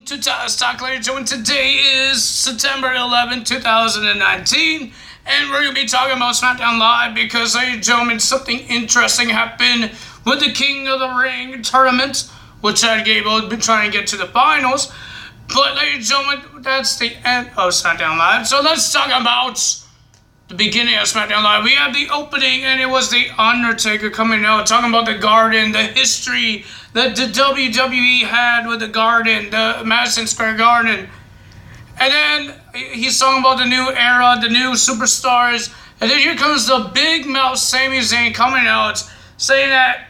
To Stock Ladies and Gentlemen, today is September 11, 2019, and we're going to be talking about SmackDown Live because, ladies and gentlemen, something interesting happened with the King of the Ring tournament, which Chad Gable has been trying to get to the finals. But, ladies and gentlemen, that's the end of SmackDown Live. So let's talk about the beginning of SmackDown Live. We had the opening, and it was The Undertaker coming out, talking about the Garden, the history that the WWE had with the Garden, the Madison Square Garden. And then he's talking about the new era, the new superstars. And then here comes the big mouth Sami Zayn coming out, saying that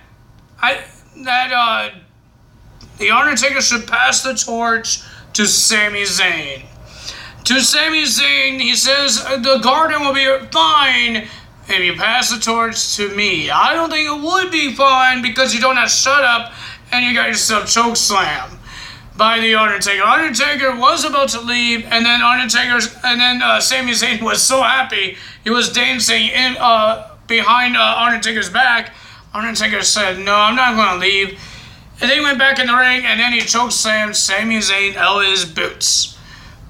The Undertaker should pass the torch to Sami Zayn. To Sami Zayn, he says, the Garden will be fine if you pass the torch to me. I don't think it would be fine because you don't have shut up and you got yourself chokeslam by The Undertaker. Undertaker was about to leave, and then Sami Zayn was so happy he was dancing behind Undertaker's back. Undertaker said, "No, I'm not going to leave." And then he went back in the ring, and then he chokeslammed Sami Zayn out of his boots.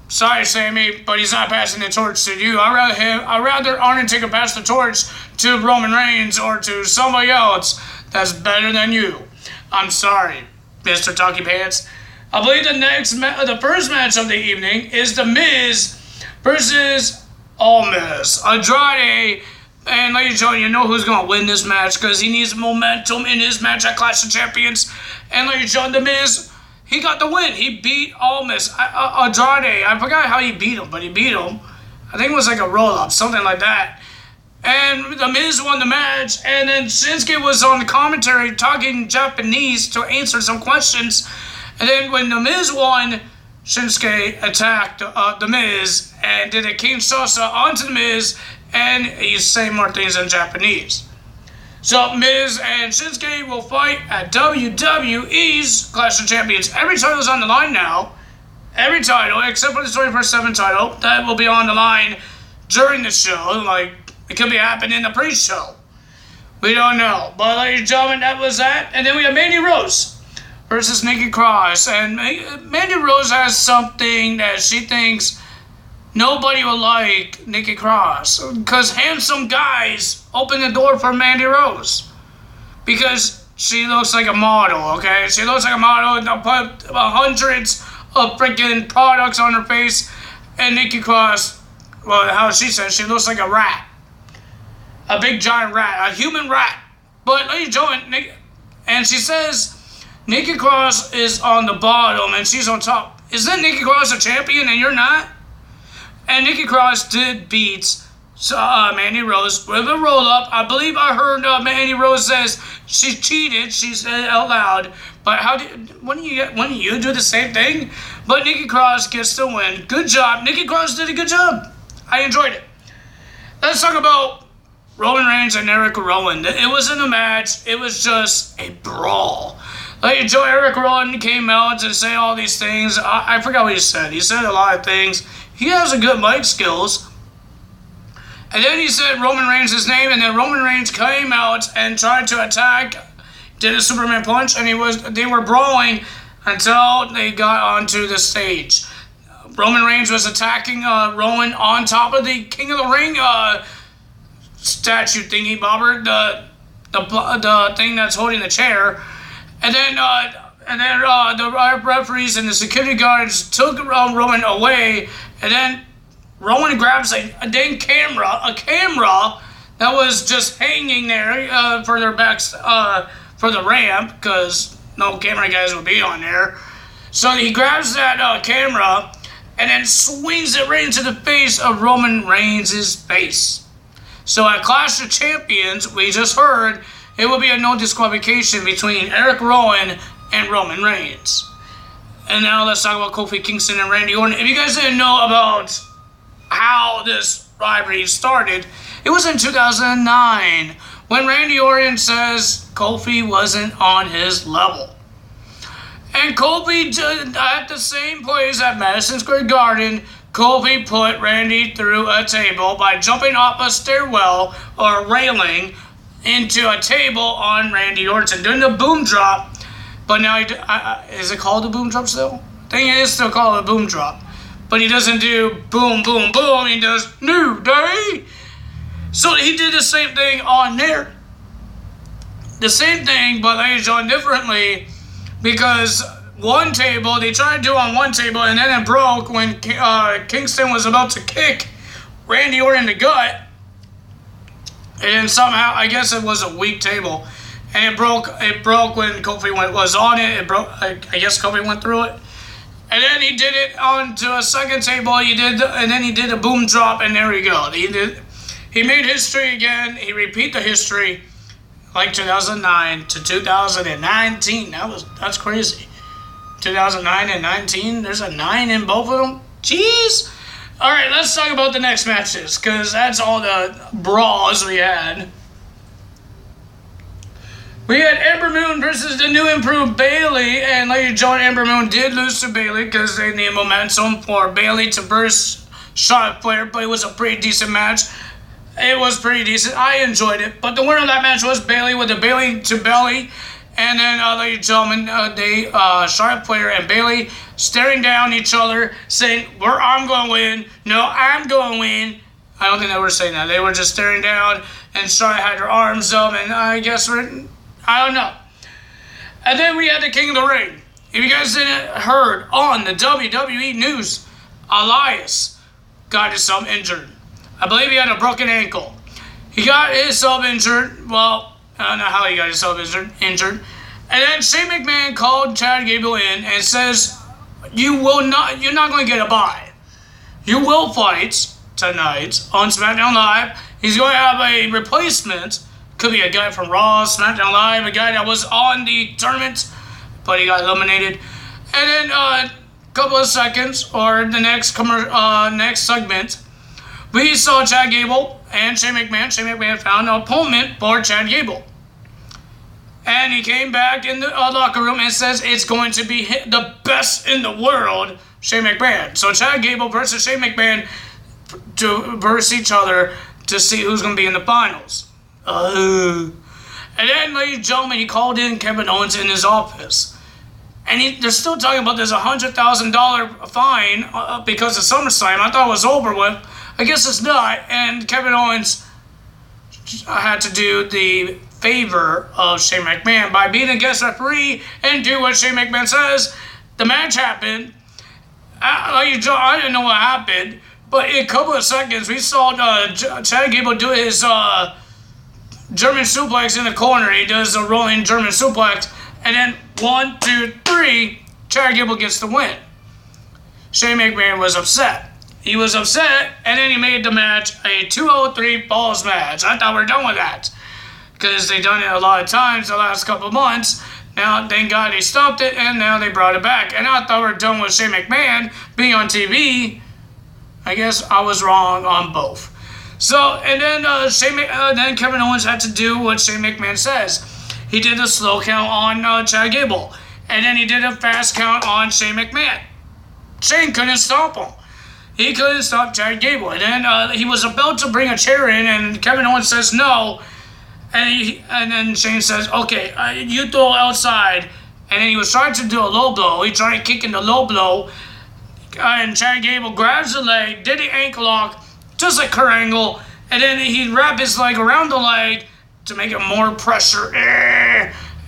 Sorry, Sami, but he's not passing the torch to you. I'd rather Undertaker pass the torch to Roman Reigns or to somebody else that's better than you. I'm sorry, Mr. Talkie Pants. I believe the first match of the evening is The Miz versus Miz. Andrade, and ladies and gentlemen, you know who's going to win this match because he needs momentum in his match at Clash of Champions. And ladies and gentlemen, The Miz, he got the win. He beat Miz. Andrade, I forgot how he beat him, but he beat him. I think it was like a roll-up, something like that. And The Miz won the match, and then Shinsuke was on the commentary talking Japanese to answer some questions. And then when The Miz won, Shinsuke attacked The Miz and did a Kinshasa onto The Miz, and he's saying more things in Japanese. So Miz and Shinsuke will fight at WWE's Clash of Champions. Every title is on the line now. Every title, except for the 24/7 title, that will be on the line during the show. Like, it could be happening in the pre-show. We don't know. But, ladies and gentlemen, that was that. And then we have Mandy Rose versus Nikki Cross. And Mandy Rose has something that she thinks nobody will like Nikki Cross. Because handsome guys open the door for Mandy Rose. Because she looks like a model, okay? She looks like a model and they'll put hundreds of freaking products on her face. And Nikki Cross, well, how she says, she looks like a rat. A big giant rat, a human rat. But ladies and gentlemen, and she says Nikki Cross is on the bottom and she's on top. Isn't Nikki Cross a champion and you're not? And Nikki Cross did beat Mandy Rose with a roll-up. I believe I heard Mandy Rose says she cheated. She said it out loud. But when you do the same thing? But Nikki Cross gets the win. Good job. Nikki Cross did a good job. I enjoyed it. Let's talk about Roman Reigns and Eric Rowan. It wasn't a match. It was just a brawl. Like, Eric Rowan came out to say all these things. I forgot what he said. He said a lot of things. He has a good mic skills. And then he said Roman Reigns' name, and then Roman Reigns came out and tried to attack, did a Superman punch, and they were brawling until they got onto the stage. Roman Reigns was attacking Rowan on top of the King of the Ring statue thingy bobber, the thing that's holding the chair, and then the referees and the security guards took Rowan away, and then Rowan grabs a dang camera, that was just hanging there for their backs for the ramp because no camera guys would be on there. So he grabs that camera and then swings it right into the face of Roman Reigns' face. So at Clash of Champions, we just heard, it will be a no disqualification between Eric Rowan and Roman Reigns. And now let's talk about Kofi Kingston and Randy Orton. If you guys didn't know about how this rivalry started, it was in 2009 when Randy Orton says Kofi wasn't on his level. And Kofi, at the same place at Madison Square Garden, Kofi put Randy through a table by jumping off a stairwell or railing into a table on Randy Orton, doing the boom drop. But now, is it called the boom drop still? think it is still called a boom drop. But he doesn't do boom, boom, boom. He does New Day. So he did the same thing on there. The same thing, but ladies and gentlemen, differently. Because one table, they tried to do on one table, and then it broke when Kingston was about to kick Randy Orton in the gut. And then somehow, I guess it was a weak table. And it broke when Kofi was on it. It broke, I guess Kofi went through it. And then he did it onto a second table. And then he did a boom drop, and there we go. He made history again. He repeat the history, like 2009 to 2019. That's crazy. 2009 and 19. There's a 9 in both of them. Jeez. All right, let's talk about the next matches, because that's all the brawls we had. We had Ember Moon versus the new improved Bayley, and Lady John Ember Moon did lose to Bayley because they need momentum for Bayley to burst Charlotte Flair, but it was a pretty decent match. It was pretty decent. I enjoyed it, but the winner of that match was Bayley with the Bayley to belly, and then, ladies and gentlemen, Charlotte Flair and Bayley staring down each other, saying, I'm going to win. No, I'm going to win. I don't think they were saying that. They were just staring down, and Charlotte had her arms up, and I guess I don't know. And then we had the King of the Ring. If you guys didn't heard on the WWE news, Elias got himself injured. I believe he had a broken ankle. He got himself injured. Well, I don't know how he got himself injured. And then Shane McMahon called Chad Gable in and says, you're not going to get a bye. You will fight tonight on SmackDown Live. He's going to have a replacement. Could be a guy from Raw, SmackDown Live, a guy that was on the tournament, but he got eliminated. And then a couple of seconds, or the next segment, we saw Chad Gable and Shane McMahon. Shane McMahon found an opponent for Chad Gable. And he came back in the locker room and says it's going to be the best in the world, Shane McMahon. So Chad Gable versus Shane McMahon to verse each other to see who's going to be in the finals. And then, ladies and gentlemen, he called in Kevin Owens in his office. And they're still talking about this $100,000 fine because of SummerSlam. I thought it was over with. I guess it's not. And Kevin Owens had to do the favor of Shane McMahon by being a guest referee and do what Shane McMahon says. The match happened. I didn't know what happened, but in a couple of seconds, we saw Chad Gable do his German suplex in the corner. He does a rolling German suplex, and then 1, 2, 3, Chad Gable gets the win. Shane McMahon was upset. He was upset, and then he made the match a 203 falls match. I thought we were done with that, because they've done it a lot of times the last couple of months. Now, thank God they stopped it, and now they brought it back. And I thought we were done with Shane McMahon being on TV. I guess I was wrong on both. So, and then then Kevin Owens had to do what Shane McMahon says. He did a slow count on Chad Gable. And then he did a fast count on Shane McMahon. Shane couldn't stop him. He couldn't stop Chad Gable. And then he was about to bring a chair in, and Kevin Owens says no. And then Shane says, okay, you throw outside. And then he was trying to do a low blow. He tried kicking the low blow. And Chad Gable grabs the leg, did the ankle lock, just like Kurt Angle, and then he'd wrap his leg around the leg to make it more pressure.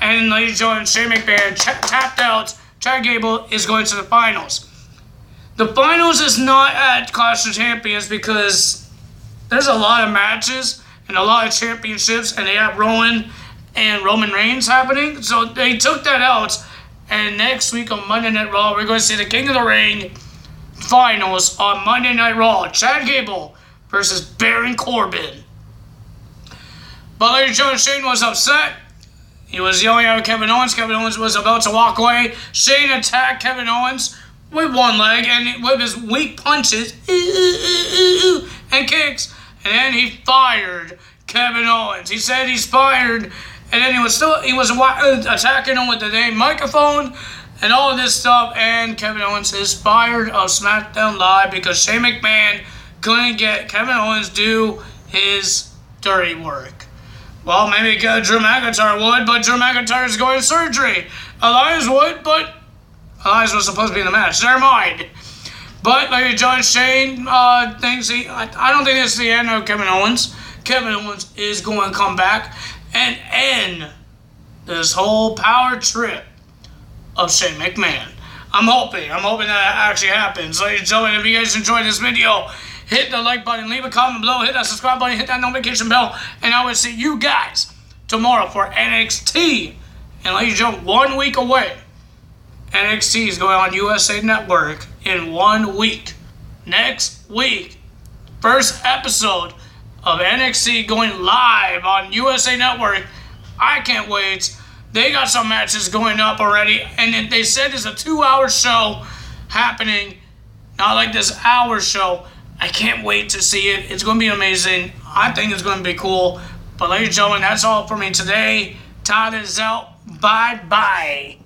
And ladies and gentlemen, Shane McMahon tapped out. Chad Gable is going to the finals. The finals is not at Clash of Champions because there's a lot of matches and a lot of championships, and they have Roman and Roman Reigns happening. So they took that out, and next week on Monday Night Raw, we're going to see the King of the Ring finals on Monday Night Raw. Chad Gable versus Baron Corbin. But ladies and gentlemen, Shane was upset. He was yelling at Kevin Owens. Kevin Owens was about to walk away. Shane attacked Kevin Owens with one leg and with his weak punches and kicks. And then he fired Kevin Owens. He said he's fired. And then he was attacking him with the name microphone and all of this stuff. And Kevin Owens is fired of SmackDown Live because Shane McMahon couldn't get Kevin Owens do his dirty work. Well, maybe Drew McIntyre would, but Drew McIntyre is going to surgery. Elias would, but Elias was supposed to be in the match. Never mind. But, ladies and gentlemen, Shane thinks I don't think this is the end of Kevin Owens. Kevin Owens is going to come back and end this whole power trip of Shane McMahon. I'm hoping that actually happens. Ladies and gentlemen, if you guys enjoyed this video, hit the like button, leave a comment below, hit that subscribe button, hit that notification bell, and I will see you guys tomorrow for NXT. And ladies and gentlemen, 1 week away. NXT is going on USA Network in 1 week. Next week, first episode of NXT going live on USA Network. I can't wait. They got some matches going up already, and they said it's a 2-hour show happening, not like this hour show. I can't wait to see it. It's going to be amazing. I think it's going to be cool. But ladies and gentlemen, that's all for me today. Todd is out. Bye-bye.